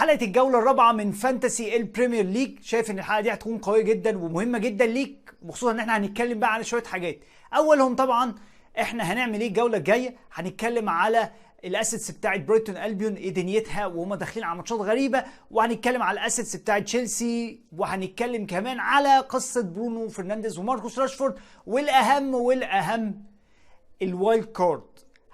حلقه الجوله الرابعه من فانتسي البريمير ليج. شايف ان الحلقه دي هتكون قويه جدا ومهمه جدا ليك، وخصوصا ان احنا هنتكلم بقى على شويه حاجات. اولهم طبعا احنا هنعمل ايه الجوله الجايه، هنتكلم على الاسيتس بتاعت برايتون البيون، ايه دنيتها وهم داخلين على ماتشات غريبه، وهنتكلم على الاسيتس بتاعت تشيلسي، وهنتكلم كمان على قصه برونو فرنانديز وماركوس راشفورد، والاهم الوايلد كارد.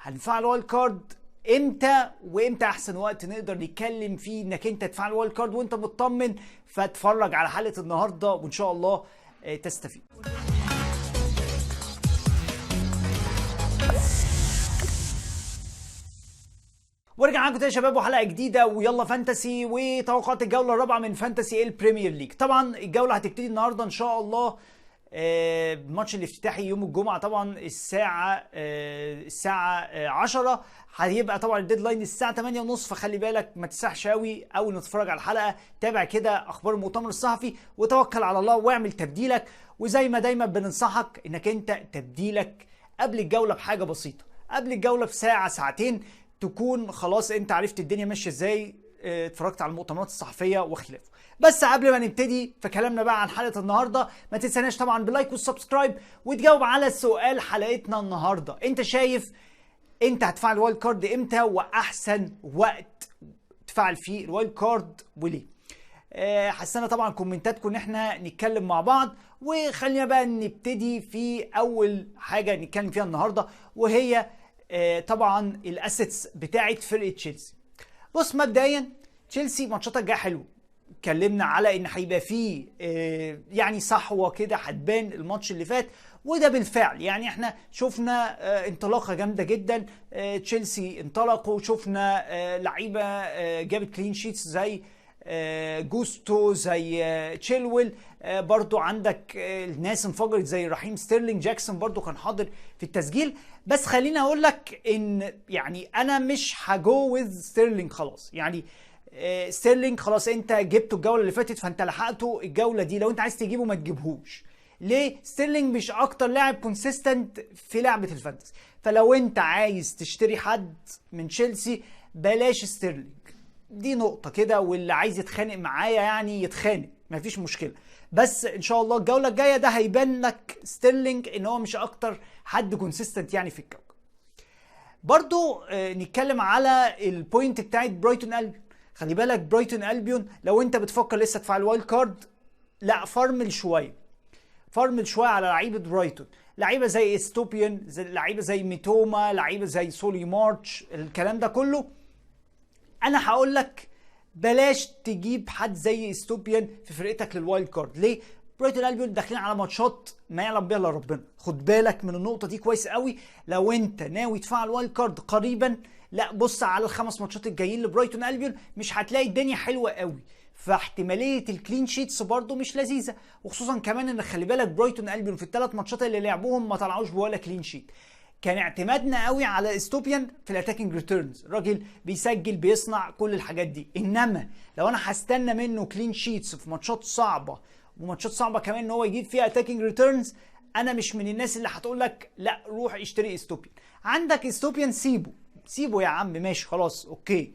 هنفعل الوايلد كارد امتى وامتى احسن وقت نقدر نتكلم فيه انك انت تفعل الوايلد كارد وانت مطمن. فاتفرج على حلقه النهارده وان شاء الله تستفيد. ورجع معاكم تاني يا شباب وحلقه جديده ويلا فانتسي وتوقعات الجوله الرابعه من فانتسي البريمير ليج. طبعا الجوله هتبتدي النهارده ان شاء الله. الماتش الافتتاحي يوم الجمعه طبعا الساعه 10 هيبقى طبعا الديدلاين الساعه 8:30، فخلي بالك ما تسرحش قوي اول ما تتفرج على الحلقه. تابع كده اخبار المؤتمر الصحفي وتوكل على الله واعمل تبديلك، وزي ما دايما بننصحك انك انت تبديلك قبل الجوله بحاجه بسيطه، قبل الجوله بساعه ساعتين تكون خلاص انت عرفت الدنيا ماشيه ازاي، اتفرجت على المؤتمرات الصحفيه وخلافه. بس قبل ما نبتدي في كلامنا بقى عن حلقه النهارده، ما تنساناش طبعا باللايك والسبسكرايب وتجاوب على سؤال حلقتنا النهارده. انت شايف انت هتفعل الوايلد كارد امتى واحسن وقت تفعل فيه الوايلد كارد وليه؟ حسنا طبعا كومنتاتكم ان احنا نتكلم مع بعض، وخلينا بقى نبتدي في اول حاجه نتكلم فيها النهارده، وهي طبعا الاسيتس بتاعت فرقه تشيلسي. بص، مبدئيا تشيلسي ماتشاتها الجايه حلوه، اتكلمنا على ان هيبقى فيه يعني صحوه كده هتبان الماتش اللي فات، وده بالفعل يعني احنا شفنا انطلاقه جامده جدا. تشيلسي انطلقوا، شفنا لعيبه جابت كلين شيتس زي جوستو، زي تشيلويل، برضو عندك الناس انفجرت زي رحيم ستيرلينج، جاكسون برضو كان حاضر في التسجيل. بس خليني اقول لك ان يعني انا مش هجو وذ ستيرلينج خلاص. يعني ستيرلينج خلاص انت جبته الجوله اللي فاتت، فانت لحقته الجوله دي، لو انت عايز تجيبه ما تجيبهوش. ليه؟ ستيرلينج مش اكتر لاعب كونسيستنت في لعبه الفانتسي، فلو انت عايز تشتري حد من تشيلسي بلاش ستيرلينج. دي نقطه كده، واللي عايز يتخانق معايا يعني يتخانق، مفيش مشكله. بس ان شاء الله الجوله الجايه ده هيبان لك ستيرلينج ان هو مش اكتر حد كونسيستنت يعني في الكوكب. برضو نتكلم على البوينت بتاعت برايتون البيون. خلي بالك برايتون البيون لو انت بتفكر لسه تفعل الوايلد كارد، لا فرمل شويه على لعيبه برايتون، لعيبه زي استوبيان، لعيبه زي ميتوما، لعيبه زي سولي مارتش، الكلام ده كله. انا هقول لك بلاش تجيب حد زي استوبيان في فرقتك للوايلد كارد. ليه؟ برايتون البيون داخلين على ماتشات ما يعلم بها الا ربنا، خد بالك من النقطه دي كويس قوي. لو انت ناوي تفعل وايلد كارد قريبا، لا بص على الخمس ماتشات الجايين لبرايتون البيون، مش هتلاقي الدنيا حلوه قوي، فاحتماليه الكلين شيتس برضو مش لذيذه، وخصوصا كمان ان خلي بالك برايتون البيون في الثلاث ماتشات اللي لعبوهم ما طلعوش بولا كلين شيت. كان اعتمادنا قوي على استوبيان في الاتاكينج ريتيرنز، راجل بيسجل بيصنع كل الحاجات دي، انما لو انا هستنى منه كلين شيتس في ماتشات صعبه، وماتشات صعبه كمان ان هو يجيب فيها اتاكينج ريتيرنز، انا مش من الناس اللي هتقول لك لا روح اشتري استوبيان. عندك استوبيان سيبه يا عم، ماشي خلاص اوكي.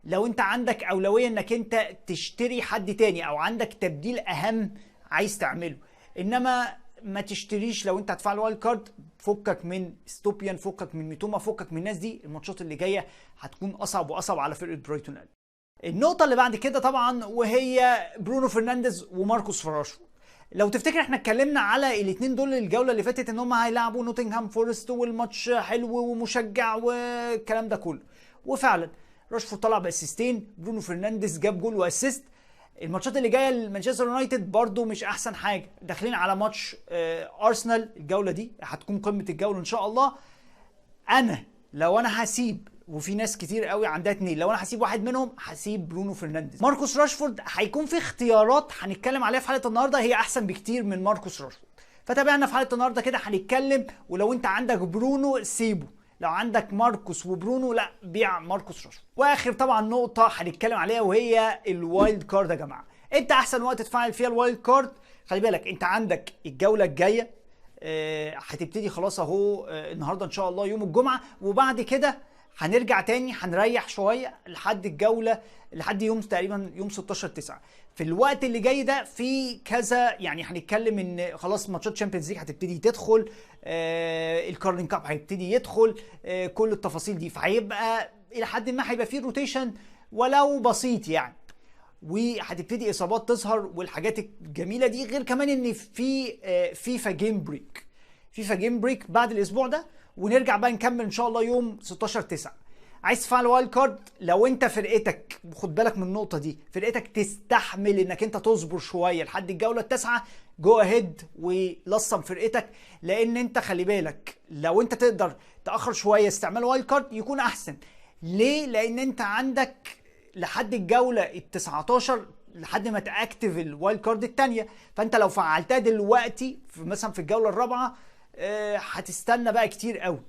لو انت عندك اولويه انك انت تشتري حد تاني او عندك تبديل اهم عايز تعمله، انما ما تشتريش لو انت هتفعل وايلد كارد. فكك من ستوبيان، فكك من ميتوما، فكك من الناس دي. الماتشات اللي جايه هتكون اصعب واصعب على فرقه برايتون البيون. النقطه اللي بعد كده طبعا وهي برونو فرنانديز وماركوس راشفورد. لو تفتكر احنا اتكلمنا على الاثنين دول الجوله اللي فاتت ان هم هيلعبوا نوتنغهام فورست، والماتش حلو ومشجع والكلام ده كله، وفعلا راشفورد طلع باسيستين، برونو فرنانديز جاب جول واسيست. الماتشات اللي جايه لمانشستر يونايتد برضو مش احسن حاجه، داخلين على ماتش ارسنال، الجوله دي هتكون قمه الجوله ان شاء الله. لو انا هسيب، وفي ناس كتير قوي عندها اتنين، لو انا هسيب واحد منهم هسيب برونو فرنانديز. ماركوس راشفورد هيكون في اختيارات هنتكلم عليها في حلقه النهارده هي احسن بكتير من ماركوس راشفورد، فتابعنا في حلقه النهارده كده هنتكلم. ولو انت عندك برونو سيبه، لو عندك ماركوس وبرونو لا بيع ماركوس راشفورد. واخر طبعا نقطه هنتكلم عليها وهي الوايلد كارد. يا جماعه انت احسن وقت تفعل فيها الوايلد كارد، خلي بالك انت عندك الجوله الجايه هتبتدي خلاص اهو، النهارده ان شاء الله يوم الجمعه، وبعد كده هنرجع تاني هنريح شويه لحد الجوله، لحد يوم تقريبا يوم 16/9. في الوقت اللي جاي ده في كذا، يعني هنتكلم ان خلاص ماتشات تشامبيونز ليج هتبتدي تدخل، الكارلين كاب هيبتدي يدخل، كل التفاصيل دي، فهيبقى الى حد ما هيبقى فيه روتيشن ولو بسيط يعني، وهتبتدي اصابات تظهر والحاجات الجميله دي. غير كمان ان في فيفا جيم بريك، فيفا جيم بريك بعد الاسبوع ده، ونرجع بقى نكمل ان شاء الله يوم 16/9. عايز تفعل وايلد كارد، لو انت فرقتك، خد بالك من النقطه دي، فرقتك تستحمل انك انت تصبر شويه لحد الجوله التاسعه، جو اهيد ولصم فرقتك. لان انت خلي بالك لو انت تقدر تاخر شويه استعمال وايلد كارد يكون احسن. ليه؟ لان انت عندك لحد الجوله ال19 لحد ما تاكتف الوايلد كارد الثانيه، فانت لو فعلتها دلوقتي في مثلا في الجوله الرابعه هتستنى بقى كتير قوي.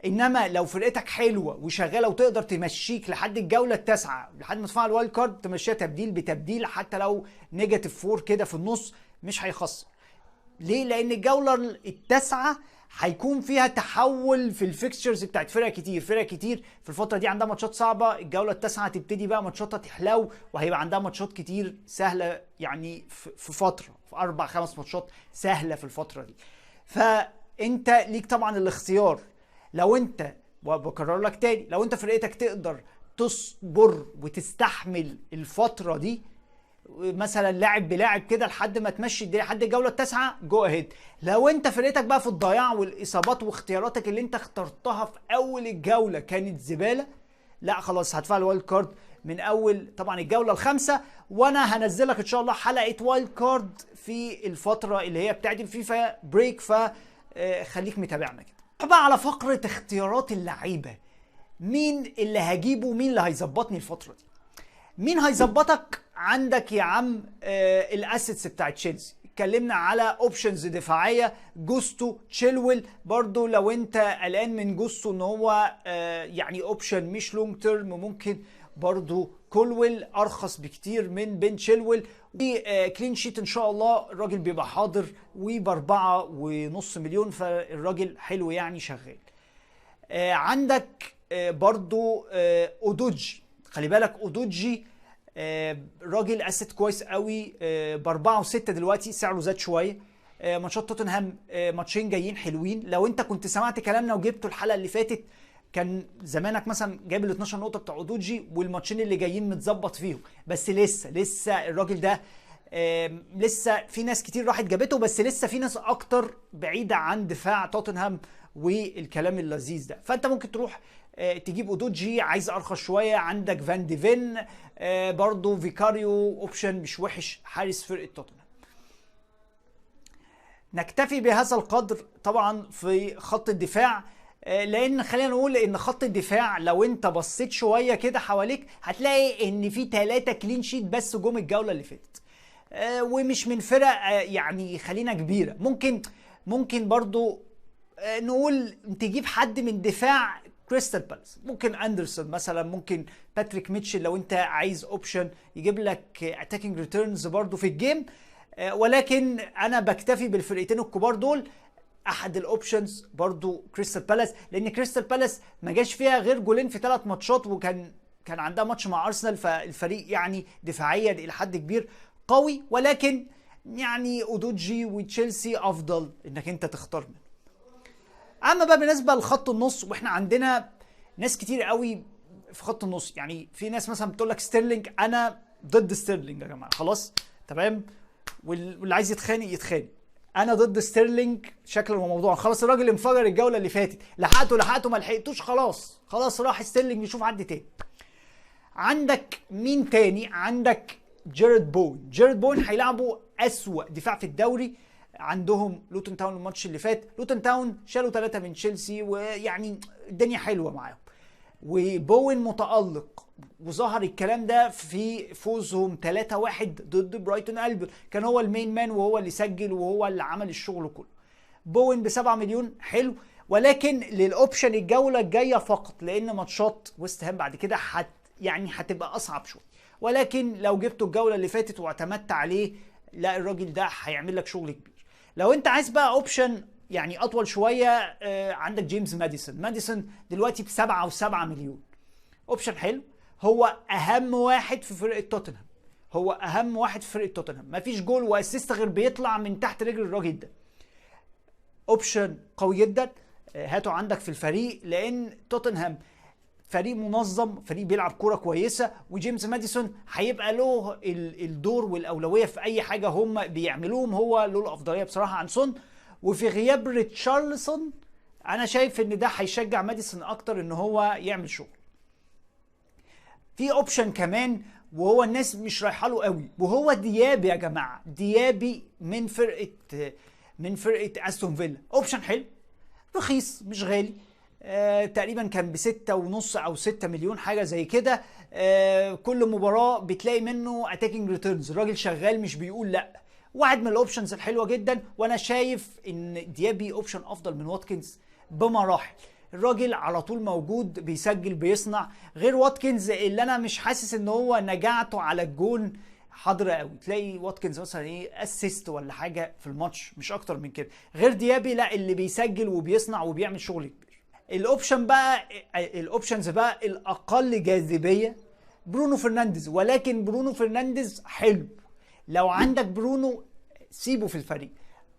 انما لو فرقتك حلوه وشغاله وتقدر تمشيك لحد الجوله التاسعه لحد ما تفعل الوايلد كارد، تمشيها تبديل بتبديل حتى لو نيجاتيف 4 كده في النص مش هيخسر. ليه؟ لان الجوله التاسعه هيكون فيها تحول في الفيكستشرز بتاعت فرق كتير، فرق كتير في الفتره دي عندها ماتشات صعبه. الجوله التاسعه هتبتدي بقى ماتشاتها تحلو، وهيبقى عندها ماتشات كتير سهله، يعني في فتره في 4-5 ماتشات سهله في الفتره دي. فانت ليك طبعا الاختيار، لو انت، وبكرر لك تاني، لو انت فرقتك تقدر تصبر وتستحمل الفتره دي مثلا لاعب بلاعب كده لحد ما تمشي الدنيا لحد الجوله التاسعه، جو اهيد. لو انت فرقتك بقى في الضياع والاصابات واختياراتك اللي انت اخترتها في اول الجوله كانت زباله، لا خلاص هتفعل وايلد كارد من اول طبعا الجوله الخامسه. وانا هنزلك ان شاء الله حلقه وايلد كارد في الفتره اللي هي بتاعت الفيفا بريك، فخليك متابعنا كده بقى على فقره اختيارات اللعيبه. مين اللي هجيبه، مين اللي هيظبطني الفتره دي؟ مين هيظبطك؟ عندك يا عم الاسيتس بتاع تشيلسي، اتكلمنا على اوبشنز دفاعيه، جوستو، تشيلويل. برضو لو انت قلقان من جوستو ان هو يعني اوبشن مش لونج تيرم، ممكن برضو كولويل ارخص بكتير من بين تشيلويل. كلين شيت ان شاء الله، الراجل بيبقى حاضر وب4.5 مليون، فالراجل حلو يعني شغال. عندك برضو اودوجي، خلي بالك اودوجي راجل اسيت كويس قوي، ب4.6 دلوقتي سعره زاد شويه. ماتشات توتنهام ماتشين جايين حلوين، لو انت كنت سمعت كلامنا وجبته الحلقه اللي فاتت كان زمانك مثلا جايب ال 12 نقطه بتاع اودوجي، والماتشين اللي جايين متظبط فيهم. بس لسه الراجل ده لسه في ناس كتير راحت جابته، بس لسه في ناس اكتر بعيده عن دفاع توتنهام والكلام اللذيذ ده. فانت ممكن تروح تجيب اودوجي، عايز ارخص شويه. عندك فان ديفين برضو، فيكاريو اوبشن مش وحش، حارس فرقه توتنهام. نكتفي بهذا القدر طبعا في خط الدفاع، لان خلينا نقول ان خط الدفاع لو انت بصيت شويه كده حواليك هتلاقي ان في 3 كلين شيت بس جم الجوله اللي فاتت، ومش من فرق يعني خلينا كبيره. ممكن برضو نقول تجيب حد من دفاع كريستال بالاس، ممكن اندرسون مثلا، ممكن باتريك ميتشل لو انت عايز اوبشن يجيب لك اتاكينج ريتيرنز برضو في الجيم. ولكن انا بكتفي بالفرقتين الكبار دول. احد الاوبشنز برضو كريستال بالاس، لان كريستال بالاس ما جاش فيها غير جولين في 3 ماتشات، وكان عندها ماتش مع ارسنال، فالفريق يعني دفاعيا الى حد كبير قوي. ولكن يعني اودوجي وتشيلسي افضل انك انت تختار منه. اما بقى بالنسبه لخط النص، واحنا عندنا ناس كتير قوي في خط النص، يعني في ناس مثلا بتقول لك ستيرلينج. انا ضد ستيرلينج يا جماعه، خلاص تمام، واللي عايز يتخانق. انا ضد ستيرلينج شكلا وموضوعا. خلاص الراجل انفجر الجوله اللي فاتت، لحقته ما لحقتوش، خلاص راح ستيرلينج يشوف حد تاني. عندك مين تاني؟ عندك جيرد بون هيلعبوا اسوأ دفاع في الدوري. عندهم لوتون تاون الماتش اللي فات، لوتون تاون شالوا 3 من تشيلسي، ويعني الدنيا حلوه معاهم. وبوين متألق، وظهر الكلام ده في فوزهم 3-1 ضد برايتون ألبيون، كان هو المين مان وهو اللي سجل وهو اللي عمل الشغل كله. بوين ب7 مليون حلو، ولكن للاوبشن الجوله الجايه فقط، لان ماتشات ويست هام بعد كده يعني هتبقى اصعب شويه. ولكن لو جبته الجوله اللي فاتت واعتمدت عليه، لا الراجل ده هيعمل لك شغل كبير. لو انت عايز بقى اوبشن يعني اطول شويه، عندك جيمس ماديسون دلوقتي ب7 و7 مليون. اوبشن حلو، هو اهم واحد في فرقه توتنهام، هو اهم واحد في فرقه توتنهام، مفيش جول واسيست غير بيطلع من تحت رجل الراجل ده. اوبشن قوي جدا، هاته عندك في الفريق، لان توتنهام فريق منظم، فريق بيلعب كوره كويسه، وجيمس ماديسون هيبقى له الدور والاولويه في اي حاجه هم بيعملوهم، هو له الافضليه بصراحه عن سون. وفي غياب ريتشارلسون انا شايف ان ده هيشجع ماديسون اكتر ان هو يعمل شغل. في اوبشن كمان وهو الناس مش رايحه له قوي، وهو ديابي يا جماعه، ديابي من فرقه استون فيلا. اوبشن حلو، رخيص مش غالي، تقريبا كان ب6.5 او 6 مليون حاجه زي كده. كل مباراه بتلاقي منه اتاكينج ريتيرنز، الراجل شغال مش بيقول لا. واحد من الاوبشنز الحلوه جدا، وانا شايف ان ديابي اوبشن افضل من واتكنز بمراحل. الراجل على طول موجود، بيسجل بيصنع، غير واتكنز اللي انا مش حاسس ان هو نجاعته على الجون حاضره قوي. تلاقي واتكنز مثلا ايه اسيست ولا حاجه في الماتش، مش اكتر من كده. غير ديابي لا، اللي بيسجل وبيصنع وبيعمل شغل كبير. الاوبشنز بقى الاقل جاذبيه برونو فرنانديز، ولكن برونو فرنانديز حلو. لو عندك برونو سيبه في الفريق.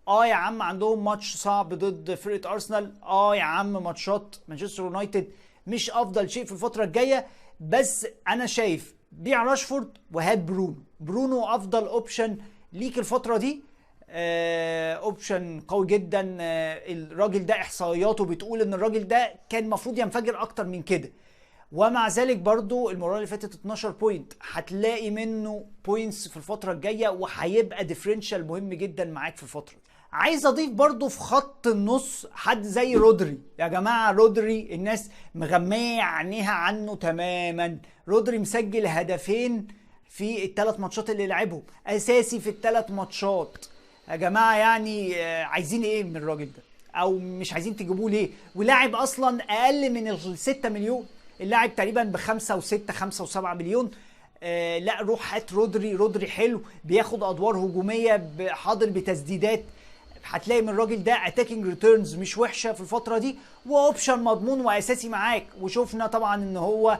يا عم عندهم ماتش صعب ضد فرقه ارسنال، يا عم ماتشات مانشستر يونايتد مش افضل شيء في الفتره الجايه، بس انا شايف بيع راشفورد وهات برونو افضل اوبشن ليك الفتره دي. اوبشن قوي جدا. الراجل ده احصائياته بتقول ان الراجل ده كان المفروض ينفجر اكتر من كده، ومع ذلك برضو المرة اللي فاتت 12 بوينت، هتلاقي منه بوينتس في الفترة الجاية، وهيبقى ديفرنشال مهم جدا معاك في الفترة. عايز اضيف برضو في خط النص حد زي رودري. يا جماعة رودري الناس مغمية عينيها عنه تماما. رودري مسجل هدفين في ال3 ماتشات اللي لعبهم، اساسي في ال3 ماتشات. يا جماعة يعني عايزين ايه من الراجل ده؟ او مش عايزين تجيبوه ليه؟ ولاعب اصلا اقل من ال6 مليون، اللاعب تقريبا ب5 و6 5 و7 مليون. لا روح هات رودري حلو، بياخد ادوار هجوميه، حاضر بتسديدات. هتلاقي من الراجل ده اتاكينج ريتيرنز مش وحشه في الفتره دي، واوبشن مضمون واساسي معاك. وشوفنا طبعا ان هو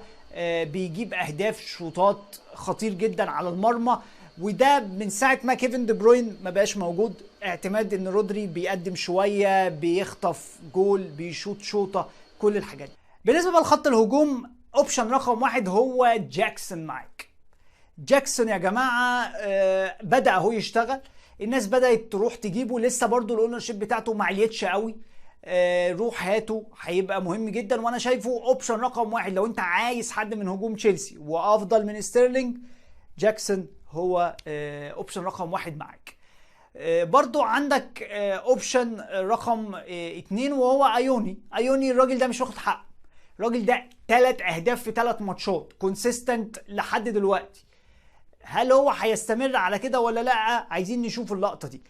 بيجيب اهداف، شوطات خطير جدا على المرمى، وده من ساعه ما كيفن دي بروين ما بقاش موجود. اعتماد ان رودري بيقدم شويه، بيخطف جول، بيشوط شوطه، كل الحاجات دي. بالنسبه بقى لخط الهجوم، اوبشن رقم 1 هو جاكسون معاك. جاكسون يا جماعه بدا اهو يشتغل، الناس بدات تروح تجيبه، لسه برضو الاونر شيب بتاعته ما عليتش قوي. روح هاته، هيبقى مهم جدا، وانا شايفه اوبشن رقم 1 لو انت عايز حد من هجوم تشيلسي وافضل من ستيرلينج. جاكسون هو اوبشن رقم 1 معاك. برضو عندك اوبشن رقم 2 وهو ايوني الراجل ده مش واخد حقه. الراجل ده 3 اهداف في 3 ماتشات كونسيستنت لحد دلوقتي. هل هو هيستمر على كده ولا لا؟ عايزين نشوف اللقطه دي.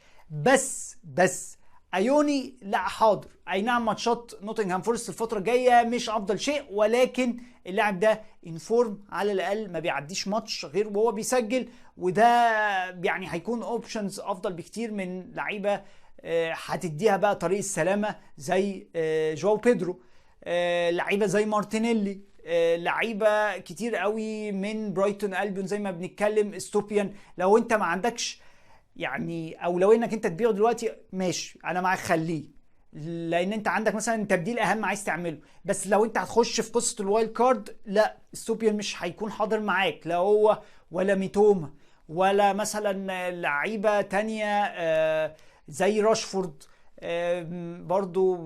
بس ايوني لا حاضر، اي نعم ماتشات نوتنغهام فورست الفتره الجايه مش افضل شيء، ولكن اللاعب ده انفورم، على الاقل ما بيعديش ماتش غير وهو بيسجل، وده يعني هيكون اوبشنز افضل بكتير من لعيبه هتديها بقى طريق السلامه زي جواو بيدرو، لعيبه زي مارتينيلي، لعيبه كتير قوي من برايتون البيون زي ما بنتكلم، استوبيان. لو انت ما عندكش يعني اولويه انك انت تبيعه دلوقتي، ماشي انا معاك خليه، لان انت عندك مثلا تبديل اهم عايز تعمله. بس لو انت هتخش في قصه الوايلد كارد، لا استوبيان مش هيكون حاضر معاك، لا هو ولا ميتوما ولا مثلا لعيبه تانية زي راشفورد. برضو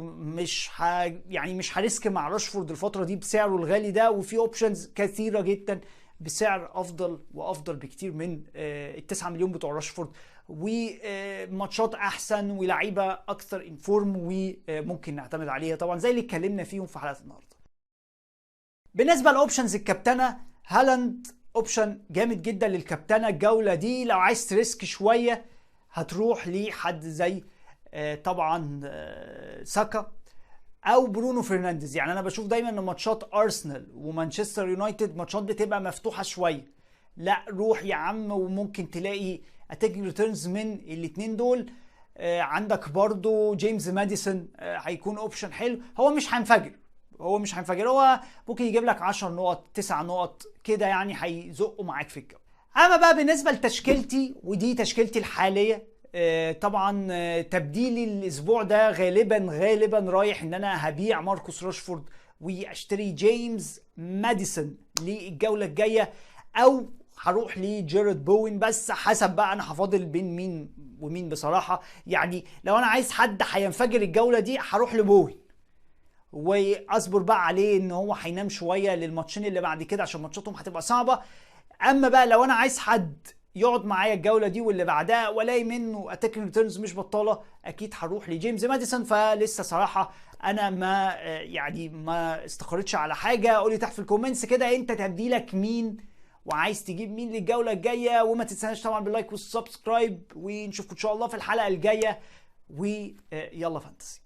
يعني مش هريسك مع راشفورد الفتره دي بسعره الغالي ده، وفي اوبشنز كثيره جدا بسعر افضل وافضل بكتير من ال9 مليون بتوع راشفورد، وماتشات احسن ولعيبه اكثر انفورم وممكن نعتمد عليها طبعا زي اللي اتكلمنا فيهم في حلقه النهارده. بالنسبه لاوبشنز الكابتنه، هالاند اوبشن جامد جدا للكابتنه الجوله دي. لو عايز تريسك شويه هتروح لحد زي طبعا ساكا او برونو فرنانديز. يعني انا بشوف دايما ان ماتشات ارسنال ومانشستر يونايتد ماتشات بتبقى مفتوحه شويه، لا روح يا عم، وممكن تلاقي اتاكينج ريتيرنز من الاثنين دول. عندك برضو جيمس ماديسون هيكون اوبشن حلو. هو مش هينفجر، هو ممكن يجيب لك 10 نقط 9 نقط كده يعني، هيزقوا معاك في الجو. اما بقى بالنسبه لتشكيلتي، ودي تشكيلتي الحاليه، طبعا تبديلي الاسبوع ده غالبا رايح ان انا هبيع ماركوس راشفورد واشتري جيمس ماديسون للجوله الجايه، او هروح لجيرد بوين، بس حسب بقى انا هفاضل بين مين ومين بصراحه. يعني لو انا عايز حد هينفجر الجوله دي هروح لبوين، واصبر بقى عليه ان هو هينام شويه للماتشين اللي بعد كده عشان ماتشاتهم هتبقى صعبه. اما بقى لو انا عايز حد يقعد معايا الجوله دي واللي بعدها والاقي منه اتاكينج ريتيرنز مش بطاله، اكيد هروح لجيمس ماديسون. فلسه صراحه انا ما استقرتش على حاجه. قولي تحت في الكومنتس كده انت تبديلك مين وعايز تجيب مين للجوله الجايه، وما تنساش طبعا باللايك والسبسكرايب، ونشوفكم ان شاء الله في الحلقه الجايه. ويلا فانتسي.